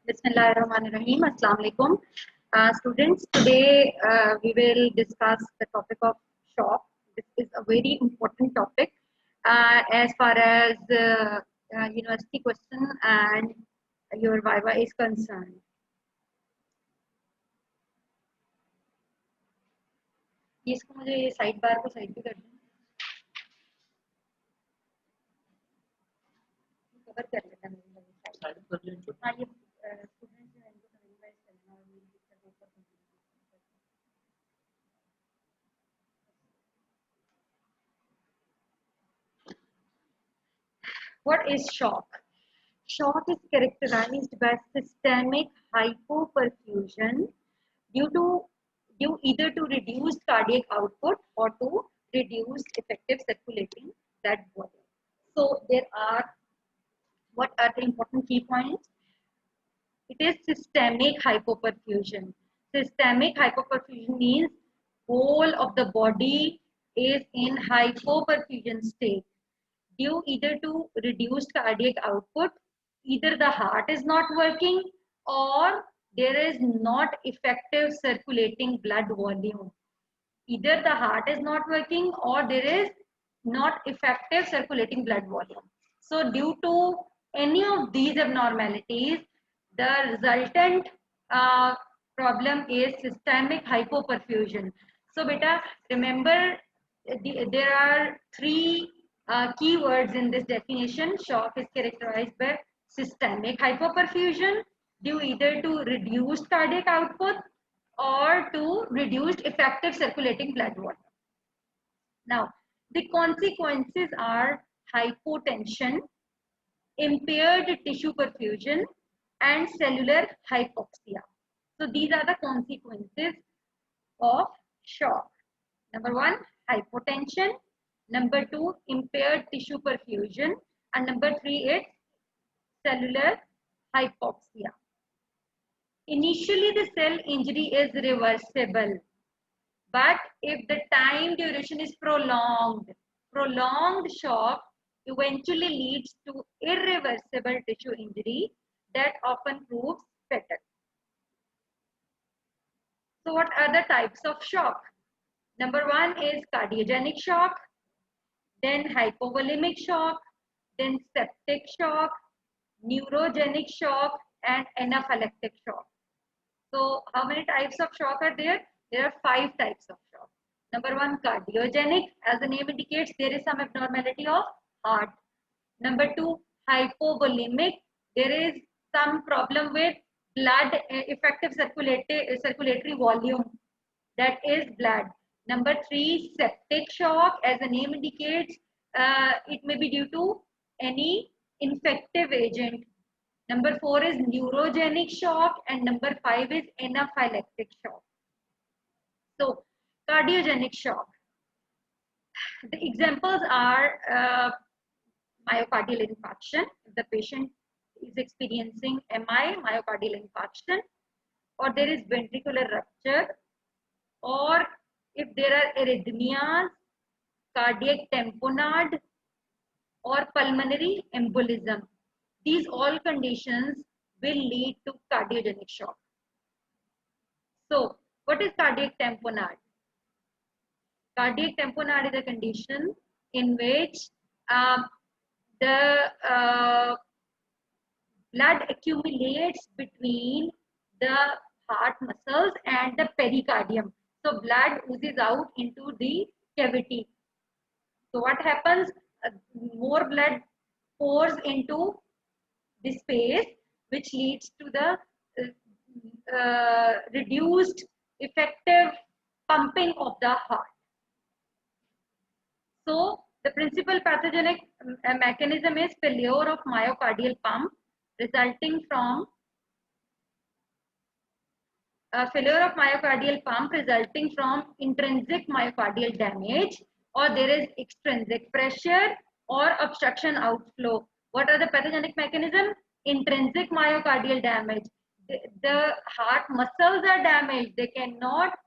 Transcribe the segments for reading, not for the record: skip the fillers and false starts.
Bismillahirrahmanirrahim. Assalamu alaikum. Students, today we will discuss the topic of shock. This is a very important topic as far as university question and your viva is concerned. इसको मुझे side bar को side पे कर दें, cover कर लेता हूँ। हाँ, ये स्टूडेंट्स हैं, इनको रिवाइज करना और मेरी पिक्चर को ऊपर करना। What is shock? Shock is characterized by systemic hypoperfusion due either to reduced cardiac output or to reduced effective circulating blood volume. So what are the important key points? It is systemic hypoperfusion. Systemic hypoperfusion means whole of the body is in hypoperfusion state due either to reduced cardiac output, either the heart is not working or there is not effective circulating blood volume. Either the heart is not working or there is not effective circulating blood volume. So due to any of these abnormalities, the resultant problem is systemic hypoperfusion. So beta, remember there are three keywords in this definition. Shock is characterized by systemic hypoperfusion due either to reduced cardiac output or to reduced effective circulating blood volume. Now, the consequences are hypotension, impaired tissue perfusion, and cellular hypoxia. So these are the consequences of shock. Number one, hypotension. Number two, impaired tissue perfusion. And number three, it's cellular hypoxia. Initially, the cell injury is reversible. But if the time duration is prolonged shock eventually leads to irreversible tissue injury that often proves fatal. So what are the types of shock? Number one is cardiogenic shock, then hypovolemic shock, then septic shock, neurogenic shock, and anaphylactic shock. So how many types of shock are there? There are 5 types of shock. Number one, cardiogenic. As the name indicates, there is some abnormality of heart. Number two, hypovolemic. There is some problem with blood, effective circulatory volume, that is blood. Number three, septic shock. As the name indicates, it may be due to any infective agent. Number four is neurogenic shock, and number 5 is anaphylactic shock. So, cardiogenic shock. The examples are myocardial infarction. If the patient is experiencing MI, myocardial infarction, or there is ventricular rupture, or if there are arrhythmias, cardiac tamponade, or pulmonary embolism. These all conditions will lead to cardiogenic shock. So, what is cardiac tamponade? Cardiac tamponade is a condition in which the blood accumulates between the heart muscles and the pericardium. So, blood oozes out into the cavity. So, what happens? More blood pours into the space, which leads to the reduced effective pumping of the heart. So the principal pathogenic mechanism is failure of myocardial pump resulting from intrinsic myocardial damage, or there is extrinsic pressure or obstruction outflow. What are the pathogenic mechanism? Intrinsic myocardial damage. The heart muscles are damaged. They cannot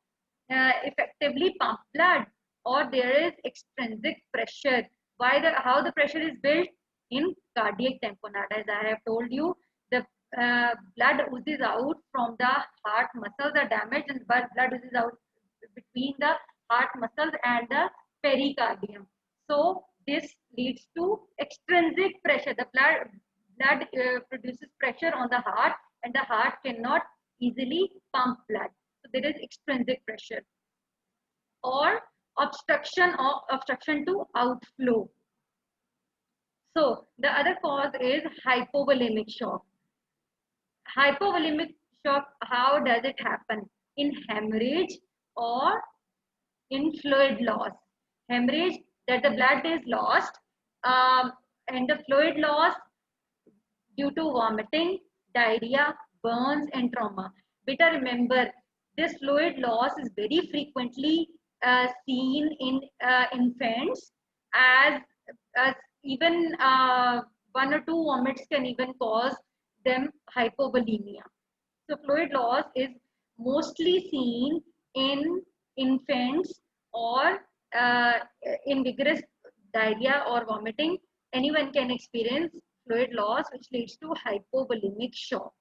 effectively pump blood, or there is extrinsic pressure. How the pressure is built? In cardiac tamponade. As I have told you, the blood oozes out from the heart muscles are damaged, and blood oozes out between the heart muscles and the pericardium. So this leads to extrinsic pressure. The blood produces pressure on the heart, and the heart cannot easily pump blood. So there is extrinsic pressure, or obstruction to outflow. So the other cause is hypovolemic shock. Hypovolemic shock, how does it happen? In hemorrhage or in fluid loss. Hemorrhage, that the blood is lost, and the fluid loss due to vomiting, diarrhea, burns, and trauma. Better remember, this fluid loss is very frequently seen in infants, as, as even one or two vomits can even cause them hypovolemia. So fluid loss is mostly seen in infants, or uh, in vigorous diarrhea or vomiting. Anyone can experience fluid loss, which leads to hypovolemic shock.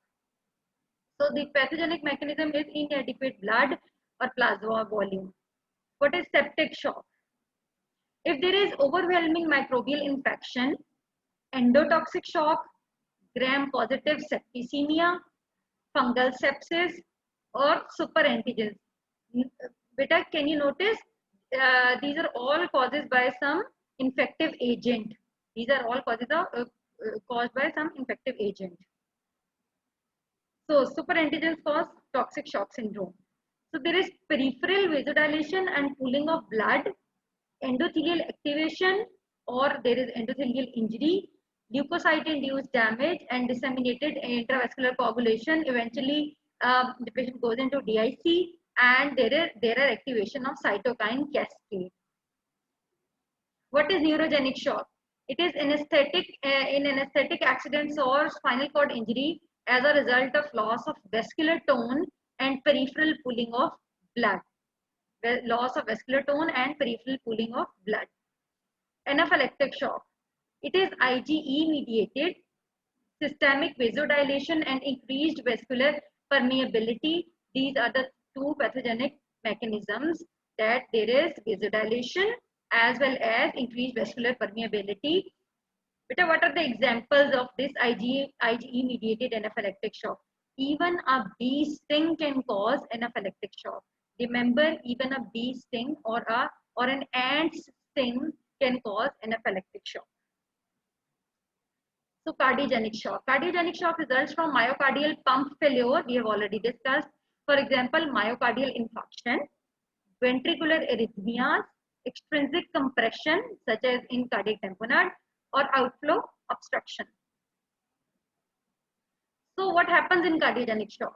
So the pathogenic mechanism is inadequate blood or plasma volume. What is septic shock? If there is overwhelming microbial infection, endotoxic shock, gram-positive septicemia, fungal sepsis, or superantigens. Beta, can you notice these are all causes by some infective agent. These are all causes of caused by some infective agent. So superantigens cause toxic shock syndrome. So there is peripheral vasodilation and pooling of blood, endothelial activation, or there is endothelial injury, leukocyte-induced damage, and disseminated intravascular coagulation. Eventually, the patient goes into DIC, and there are activation of cytokine cascade. What is neurogenic shock? It is anesthetic in anesthetic accidents or spinal cord injury as a result of loss of vascular tone and peripheral pooling of blood. Loss of vascular tone and peripheral pooling of blood. Anaphylactic shock. It is IgE mediated systemic vasodilation and increased vascular permeability. These are the two pathogenic mechanisms, that there is vasodilation as well as increased vascular permeability. But what are the examples of this IgE mediated anaphylactic shock? Even a bee sting can cause anaphylactic shock. Remember, even a bee sting or an ant sting can cause anaphylactic shock. So cardiogenic shock. Cardiogenic shock results from myocardial pump failure. We have already discussed. For example, myocardial infarction, ventricular arrhythmias, extrinsic compression such as in cardiac tamponade, or outflow obstruction. So what happens in cardiogenic shock?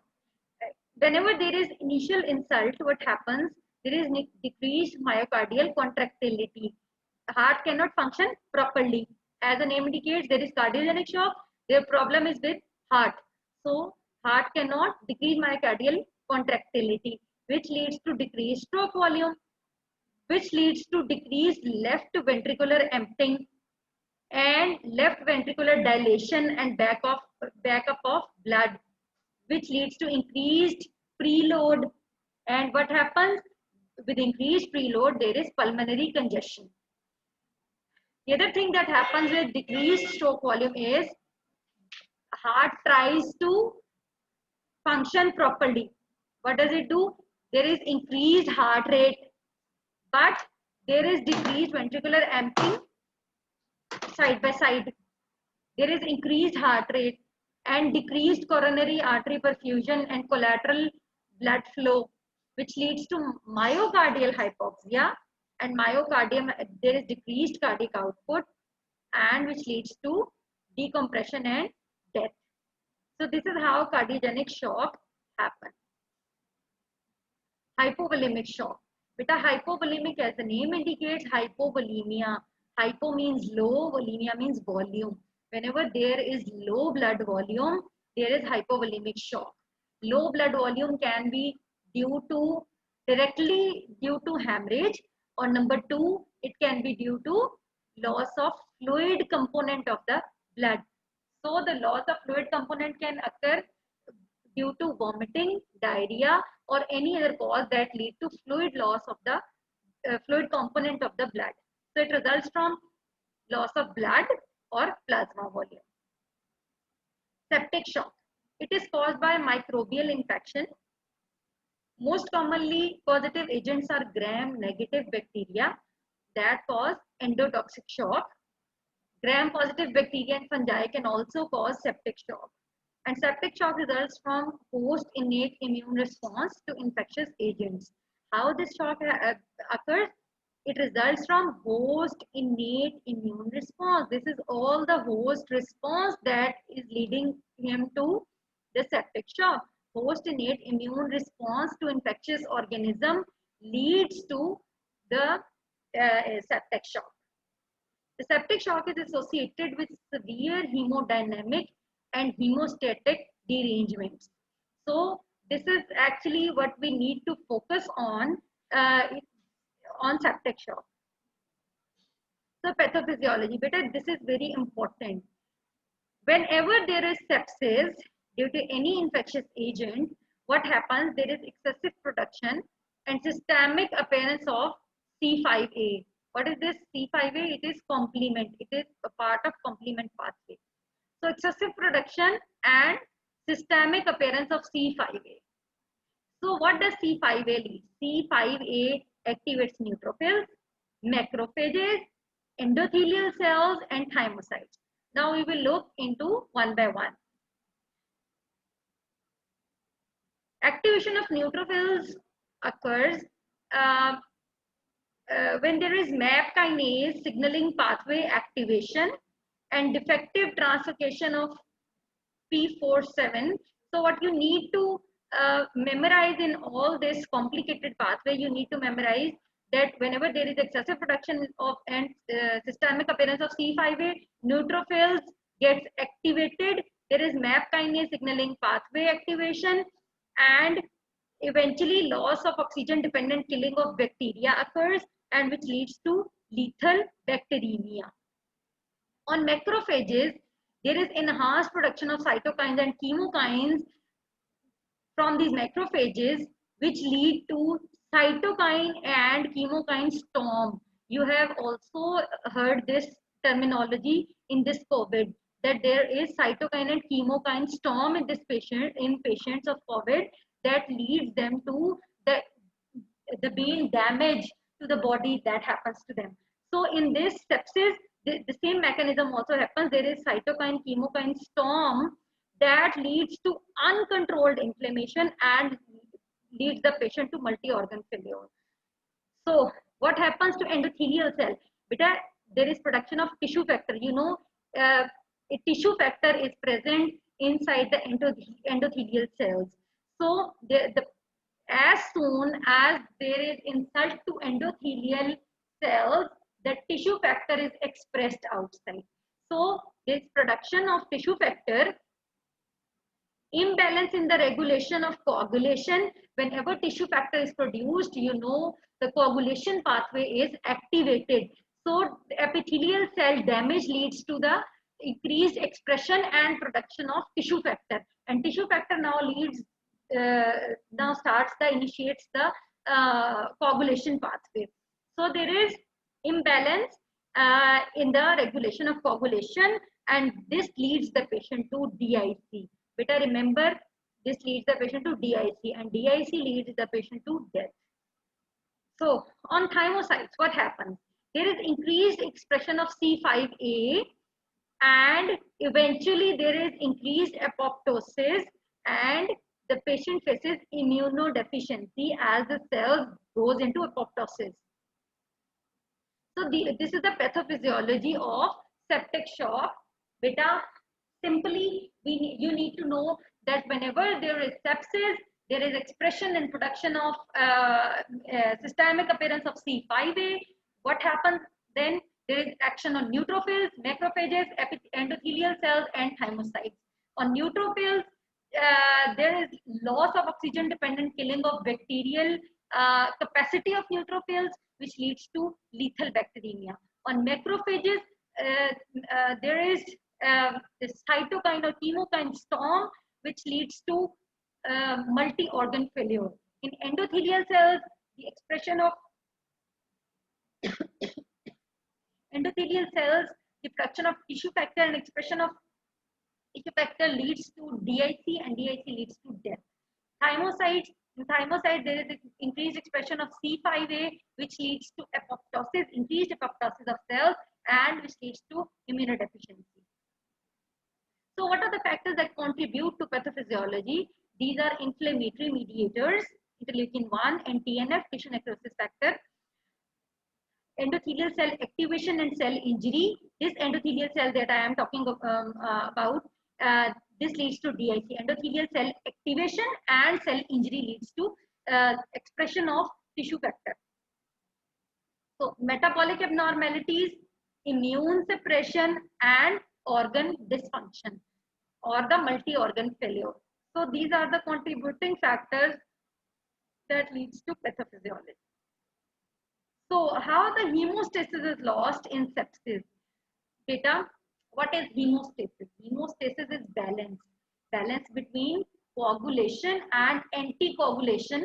Whenever there is initial insult, what happens? There is decreased myocardial contractility. The heart cannot function properly. As the name indicates, there is cardiogenic shock. Their problem is with heart. So heart cannot decrease myocardial contractility, which leads to decreased stroke volume, which leads to decreased left ventricular emptying and left ventricular dilation and backup of blood, which leads to increased preload. And what happens with increased preload? There is pulmonary congestion. The other thing that happens with decreased stroke volume is heart tries to function properly. What does it do? There is increased heart rate, but there is decreased ventricular emptying side by side. There is increased heart rate and decreased coronary artery perfusion and collateral blood flow, which leads to myocardial hypoxia, and myocardium, there is decreased cardiac output, and which leads to decompression and death. So this is how cardiogenic shock happens. Hypovolemic shock. Beta, hypovolemic, as the name indicates, hypovolemia. Hypo means low, volemia means volume. Whenever there is low blood volume, there is hypovolemic shock. Low blood volume can be directly due to hemorrhage, or number two, it can be due to loss of fluid component of the blood. So the loss of fluid component can occur due to vomiting, diarrhea, or any other cause that lead to fluid loss of the fluid component of the blood. So it results from loss of blood or plasma volume. Septic shock. It is caused by microbial infection. Most commonly, causative agents are gram-negative bacteria that cause endotoxic shock. Gram-positive bacteria and fungi can also cause septic shock. And septic shock results from host innate immune response to infectious agents. How this shock occurs? It results from host innate immune response. This is all the host response that is leading him to the septic shock. Host innate immune response to infectious organism leads to the septic shock. The septic shock is associated with severe hemodynamic and hemostatic derangements. So this is actually what we need to focus on septic shock. So pathophysiology, beta, this is very important. Whenever there is sepsis due to any infectious agent, what happens? There is excessive production and systemic appearance of C5A. What is this C5A? It is complement. It is a part of complement pathway. So excessive production and systemic appearance of C5A. So what does C5A lead? C5A activates neutrophils, macrophages, endothelial cells, and thymocytes. Now we will look into one by one. Activation of neutrophils occurs when there is MAP kinase signaling pathway activation and defective translocation of P47. So what you need to memorize in all this complicated pathway, you need to memorize that whenever there is excessive production of and systemic appearance of C5A, neutrophils gets activated. There is MAP kinase signaling pathway activation, and eventually loss of oxygen dependent killing of bacteria occurs, and which leads to lethal bacteremia. On macrophages, there is enhanced production of cytokines and chemokines from these macrophages, which lead to cytokine and chemokine storm. You have also heard this terminology in this COVID, that there is cytokine and chemokine storm in patients of COVID that leads them to the being damage to the body that happens to them. So in this sepsis, the same mechanism also happens. There is cytokine chemokine storm that leads to uncontrolled inflammation and leads the patient to multi-organ failure. So what happens to endothelial cell? Beta, there is production of tissue factor. You know, a tissue factor is present inside the endothelial cells. So as soon as there is insult to endothelial cells, the tissue factor is expressed outside. So this production of tissue factor, imbalance in the regulation of coagulation. Whenever tissue factor is produced, you know the coagulation pathway is activated. So the epithelial cell damage leads to the increased expression and production of tissue factor, and tissue factor now initiates the coagulation pathway. So there is imbalance in the regulation of coagulation, and this leads the patient to DIC. Better remember, this leads the patient to DIC, and DIC leads the patient to death. So on thymocytes, what happens? There is increased expression of C5A, and eventually there is increased apoptosis, and the patient faces immunodeficiency as the cell goes into apoptosis. So this is the pathophysiology of septic shock. Beta, simply you need to know that whenever there is sepsis, there is expression and production of systemic appearance of C5A. What happens then? There is action on neutrophils, macrophages, endothelial cells, and thymocytes. On neutrophils, there is loss of oxygen dependent killing of bacterial capacity of neutrophils, which leads to lethal bacteremia. On macrophages, there is this cytokine or chemokine storm, which leads to multi-organ failure. In endothelial cells, the expression of endothelial cells, the production of tissue factor and expression of tissue factor leads to DIC, and DIC leads to death. Thymocytes, in thymocyte there is increased expression of C5a, which leads to apoptosis, increased apoptosis of cells, and which leads to immunodeficiency. So what are the factors that contribute to pathophysiology? These are inflammatory mediators, interleukin-1 and TNF, tissue necrosis factor, endothelial cell activation and cell injury. This endothelial cell that I am talking about, this leads to DIC. Endothelial cell activation and cell injury leads to expression of tissue factor. So metabolic abnormalities, immune suppression, and organ dysfunction or the multi-organ failure. So these are the contributing factors that leads to pathophysiology. So how the hemostasis is lost in sepsis? Beta, what is hemostasis? Hemostasis is balance. Balance between coagulation and anticoagulation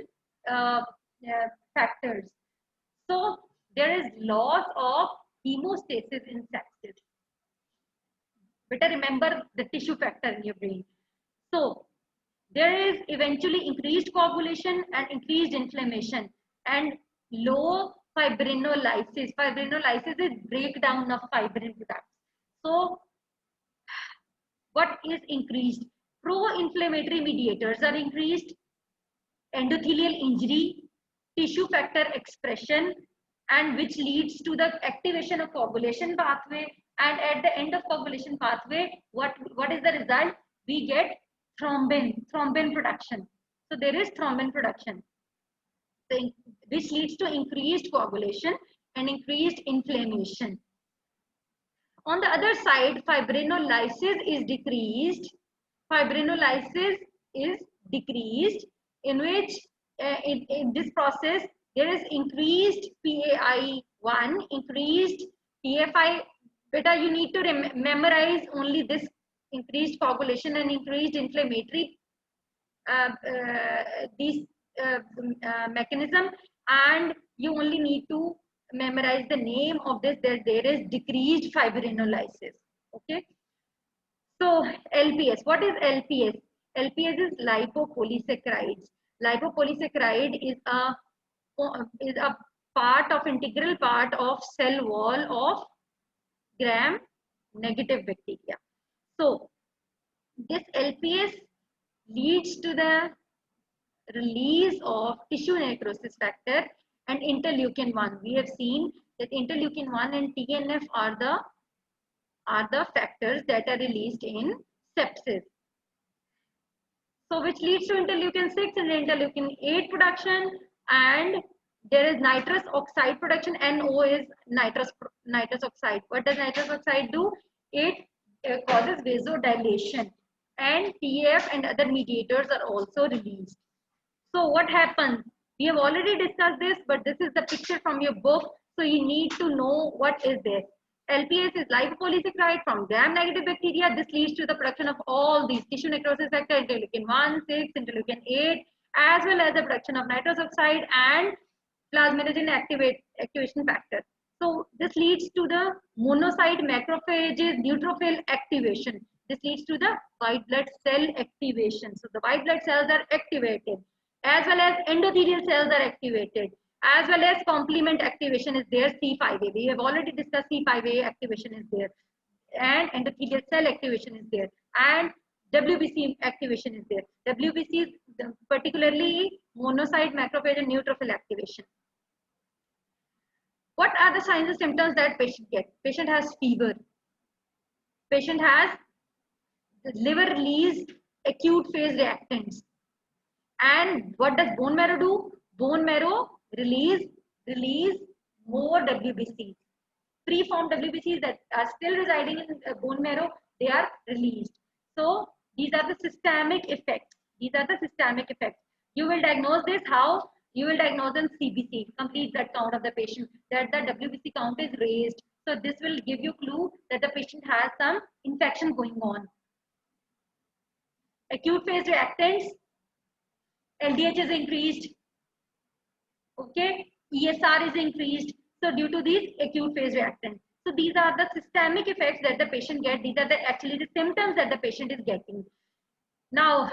factors. So there is loss of hemostasis in sepsis. Better remember the tissue factor in your brain. So there is eventually increased coagulation and increased inflammation and low fibrinolysis. Fibrinolysis is breakdown of fibrin products. So what is increased? Pro-inflammatory mediators are increased, endothelial injury, tissue factor expression, and which leads to the activation of coagulation pathway. And at the end of coagulation pathway, what is the result? We get thrombin production. So there is thrombin production, which leads to increased coagulation and increased inflammation. On the other side, fibrinolysis is decreased. Fibrinolysis is decreased, in which in this process there is increased PAI1, increased TFI. Beta, you need to memorize only this increased coagulation and increased inflammatory mechanism, and you only need to memorize the name of this, that there is decreased fibrinolysis. Okay. So LPS, what is LPS? LPS is lipopolysaccharides. Lipopolysaccharide is a integral part of cell wall of gram-negative bacteria. So this LPS leads to the release of tissue necrosis factor and interleukin-1. We have seen that interleukin-1 and TNF are the factors that are released in sepsis. So which leads to interleukin-6 and interleukin-8 production, and there is nitrous oxide production. NO is nitrous oxide. What does nitrous oxide do? It causes vasodilation, and TF and other mediators are also released. So what happens? We have already discussed this, but this is the picture from your book, so you need to know what is this. LPS is lipopolysaccharide from gram-negative bacteria. This leads to the production of all these tissue necrosis factor, interleukin-1, 6, interleukin-8, as well as the production of nitrous oxide and plasminogen activation factor. So this leads to the monocyte macrophages neutrophil activation. This leads to the white blood cell activation. So the white blood cells are activated, as well as endothelial cells are activated, as well as complement activation is there, C5a. We have already discussed C5a activation is there, and endothelial cell activation is there, and WBC activation is there. WBC is particularly monocyte macrophage and neutrophil activation. What are the signs and symptoms that patient get? Patient has fever. Patient has liver released acute phase reactants. And what does bone marrow do? Bone marrow release more WBCs. Preformed WBCs that are still residing in bone marrow, they are released. So these are the systemic effects. These are the systemic effects. You will diagnose this how? You will diagnose in CBC, complete blood count of the patient, that the WBC count is raised. So this will give you clue that the patient has some infection going on. Acute phase reactants, LDH is increased, okay, ESR is increased. So due to these acute phase reactants. So these are the systemic effects that the patient gets. These are actually the symptoms that the patient is getting. Now,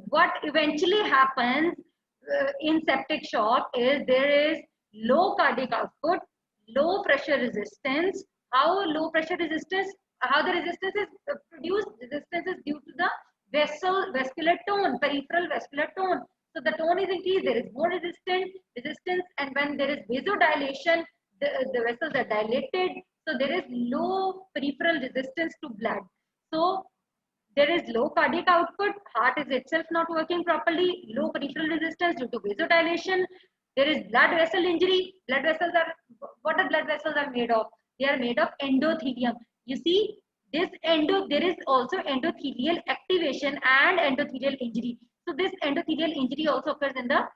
what eventually happens in septic shock is there is low cardiac output, low pressure resistance. How low pressure resistance? How the resistance is produced? Resistance is due to the vascular tone, peripheral vascular tone. So the tone is increased, there is more resistance, and when there is vasodilation, the vessels are dilated. So there is low peripheral resistance to blood. So there is low cardiac output, heart is itself not working properly, low peripheral resistance due to vasodilation. There is blood vessel injury. Blood vessels are, what the blood vessels are made of? They are made of endothelium. You see, there is also endothelial activation and endothelial injury. So this endothelial injury also occurs in the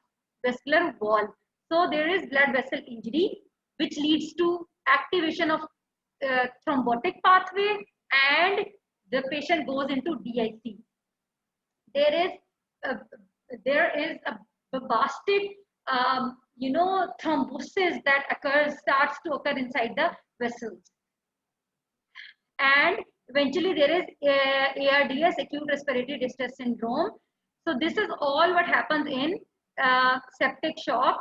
vascular wall. So there is blood vessel injury, which leads to activation of thrombotic pathway, and the patient goes into DIC. There is a bastic thrombosis that starts to occur inside the vessels, and eventually there is ARDS, acute respiratory distress syndrome. So this is all what happens in septic shock.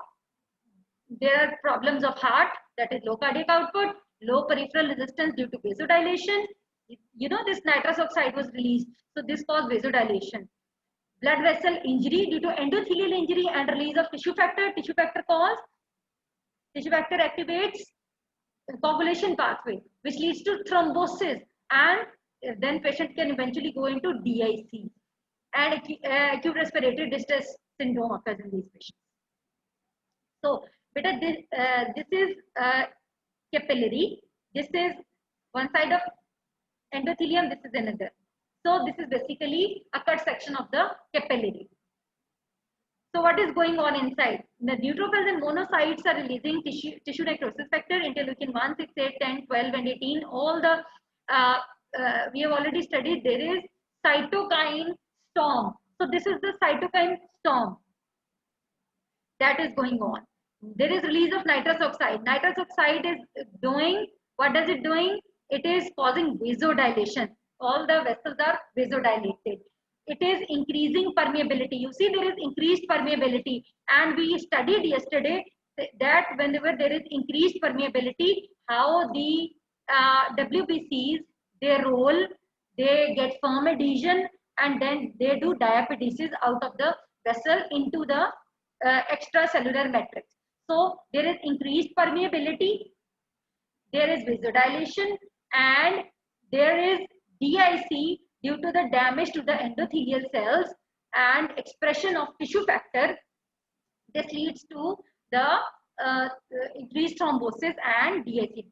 There are problems of heart, that is low cardiac output, low peripheral resistance due to vasodilation. You know, this nitrous oxide was released, so this caused vasodilation. Blood vessel injury due to endothelial injury and release of tissue factor. Tissue factor activates coagulation pathway, which leads to thrombosis, and then patient can eventually go into DIC, and acute respiratory distress syndrome occurs in these patients. So, this is capillary. This is one side of endothelium. This is another. So this is basically a cut section of the capillary. So what is going on inside? The neutrophils and monocytes are releasing tissue necrosis factor, interleukin 1, 6, 8, 10, 12, and 18. All the we have already studied. There is cytokine storm. So this is the cytokine storm that is going on. There is release of nitrous oxide. Nitrous oxide is doing, what does it doing? It is causing vasodilation. All the vessels are vasodilated. It is increasing permeability. You see, there is increased permeability, and we studied yesterday that whenever there is increased permeability, how the WBCs, they roll, they get firm adhesion, and then they do diapedesis out of the vessel into the extracellular matrix. So there is increased permeability, there is vasodilation, and there is DIC due to the damage to the endothelial cells and expression of tissue factor. This leads to the increased thrombosis and DIC,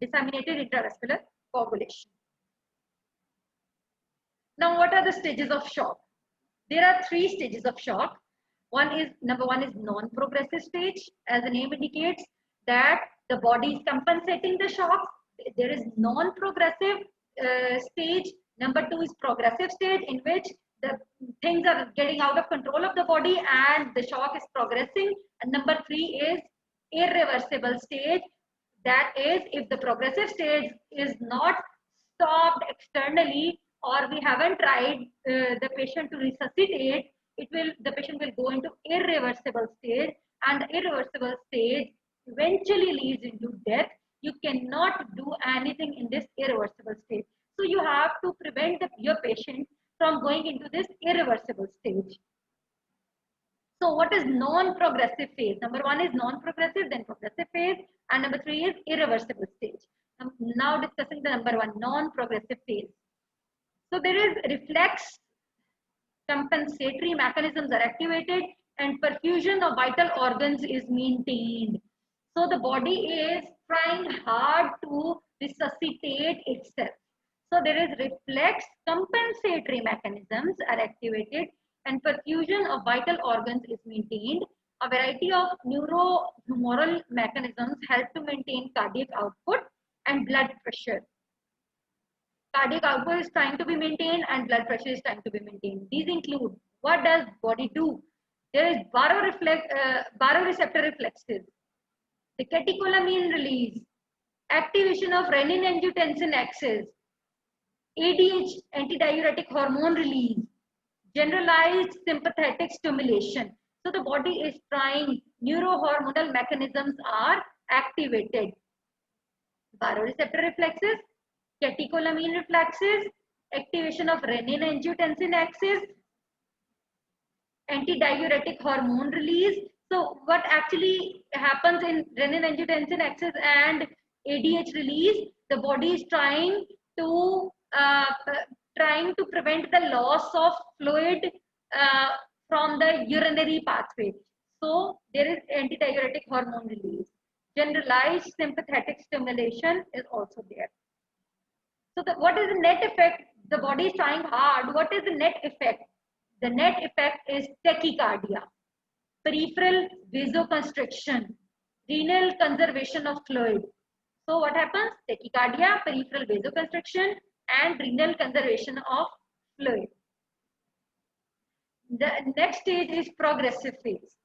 disseminated intravascular coagulation. Now, what are the stages of shock? There are 3 stages of shock. Number one is non-progressive stage. As the name indicates, that the body is compensating the shock. There is non-progressive stage. Number 2 is progressive stage, in which the things are getting out of control of the body and the shock is progressing. And number 3 is irreversible stage. That is, if the progressive stage is not stopped externally, or we haven't tried the patient to resuscitate, the patient will go into irreversible stage, and the irreversible stage eventually leads into death. You cannot do anything in this irreversible stage. So you have to prevent your patient from going into this irreversible stage. So what is non-progressive phase? Number 1 is non-progressive, then progressive phase, and number 3 is irreversible stage. Now discussing the number 1, non-progressive phase. So there is reflex compensatory mechanisms are activated, and perfusion of vital organs is maintained. So the body is trying hard to resuscitate itself. So there is reflex compensatory mechanisms are activated, and perfusion of vital organs is maintained. A variety of neurohumoral mechanisms help to maintain cardiac output and blood pressure. Cardiac output is trying to be maintained and blood pressure is trying to be maintained. These include, what does body do? There is baroreceptor reflexes, the catecholamine release, activation of renin-angiotensin axis, ADH antidiuretic hormone release, generalized sympathetic stimulation. So the body is trying, neurohormonal mechanisms are activated. Baroreceptor reflexes, catecholamine reflexes, activation of renin-angiotensin axis, antidiuretic hormone release. So what actually happens in renin-angiotensin axis and ADH release? The body is trying to prevent the loss of fluid from the urinary pathway. So there is antidiuretic hormone release. Generalized sympathetic stimulation is also there. So what is the net effect? The body is trying hard. What is the net effect? The net effect is tachycardia, peripheral vasoconstriction, renal conservation of fluid. So what happens? Tachycardia, peripheral vasoconstriction, and renal conservation of fluid. The next stage is progressive phase.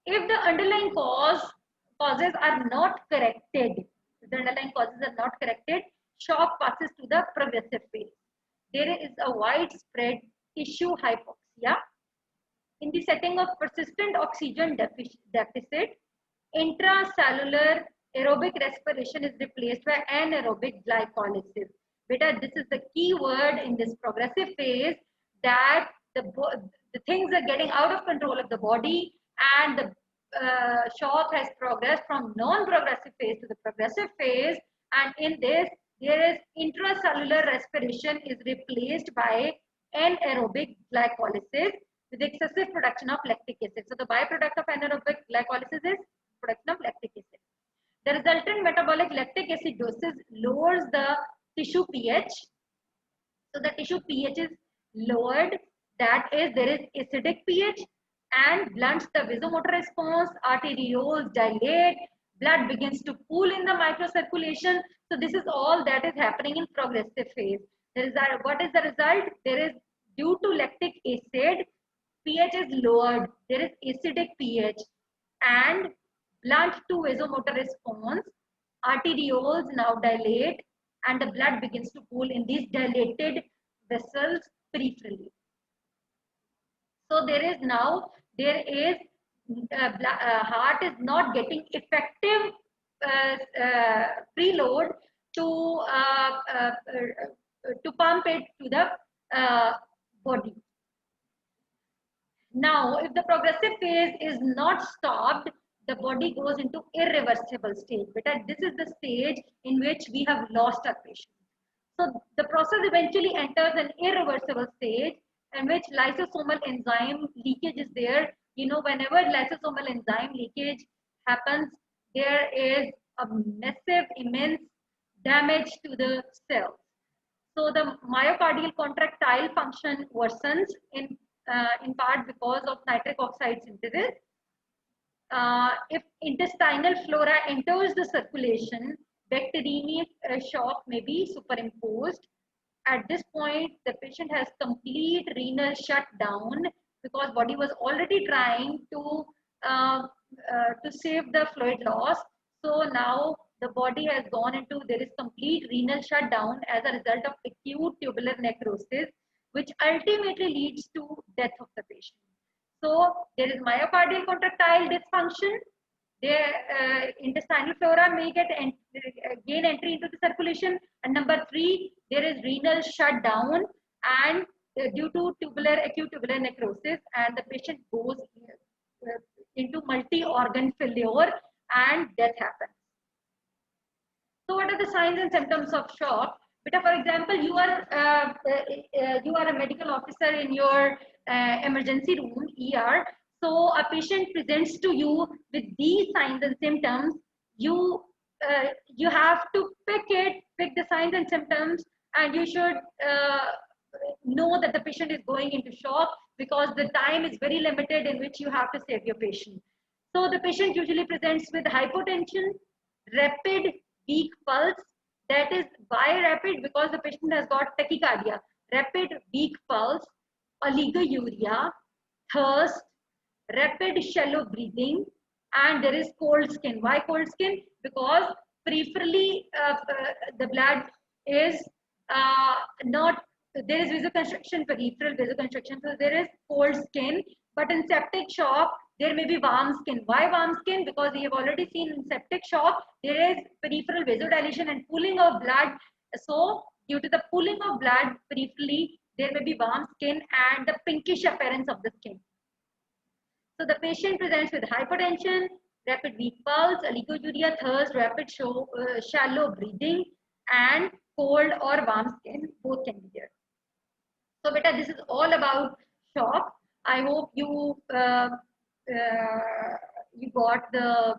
If the underlying causes are not corrected, shock passes to the progressive phase. There is a widespread tissue hypoxia. In the setting of persistent oxygen deficit, intracellular aerobic respiration is replaced by anaerobic glycolysis. Beta, this is the key word in this progressive phase, that the things are getting out of control of the body, and the shock has progressed from non-progressive phase to the progressive phase, and in this there is intracellular respiration is replaced by anaerobic glycolysis with excessive production of lactic acid. So the byproduct of anaerobic glycolysis is production of lactic acid. The resultant metabolic lactic acidosis lowers the tissue pH. So the tissue pH is lowered, that is, there is acidic pH, and blunts the vasomotor response, arterioles dilate, blood begins to pool in the microcirculation. So this is all that is happening in progressive phase. What is the result? There is, due to lactic acid, pH is lowered, there is acidic pH, and blunt to vasomotor response, arterioles now dilate, and the blood begins to pool in these dilated vessels peripherally. So heart is not getting effective preload to pump it to the body. Now, if the progressive phase is not stopped, the body goes into irreversible stage. But this is the stage in which we have lost our patient. So the process eventually enters an irreversible stage in which lysosomal enzyme leakage is there. You know, whenever lysosomal enzyme leakage happens, there is a massive, immense damage to the cells. So the myocardial contractile function worsens in part because of nitric oxide synthesis. If intestinal flora enters the circulation, bacteremic shock may be superimposed. At this point, the patient has complete renal shutdown because body was already trying to save the fluid loss. So now the body has gone into, there is complete renal shutdown as a result of acute tubular necrosis, which ultimately leads to death of the patient. So there is myocardial contractile dysfunction. Their intestinal flora may gain entry into the circulation. And number 3, there is renal shutdown and due to acute tubular necrosis, and the patient goes into multi-organ failure and death happens. So what are the signs and symptoms of shock? For example, you are a medical officer in your emergency room, ER. So a patient presents to you with these signs and symptoms. You have to pick the signs and symptoms, and you should know that the patient is going into shock. because the time is very limited in which you have to save your patient. So the patient usually presents with hypotension, rapid weak pulse. That is why rapid, because the patient has got tachycardia, rapid weak pulse, oliguria, thirst, rapid shallow breathing, and there is cold skin. Why cold skin? Because peripherally the blood is not, there is vasoconstriction, peripheral vasoconstriction, so there is cold skin. But in septic shock there may be warm skin. Why warm skin? Because we have already seen in septic shock there is peripheral vasodilation and pooling of blood. So due to the pooling of blood peripherally there may be warm skin and the pinkish appearance of the skin. So the patient presents with hypertension, rapid weak pulse, oliguria, thirst, rapid shallow breathing, and cold or warm skin. Both can be there. So, beta, this is all about shock. I hope you got the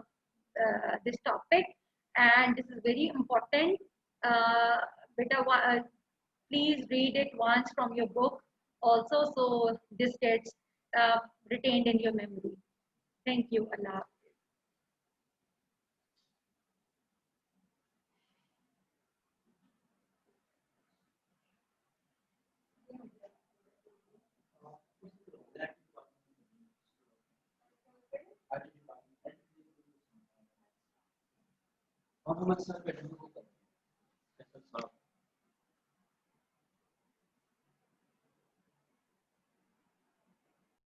this topic, and this is very important. Beta, please read it once from your book also, so this gets uh, retained in your memory. Thank you, Allah. How much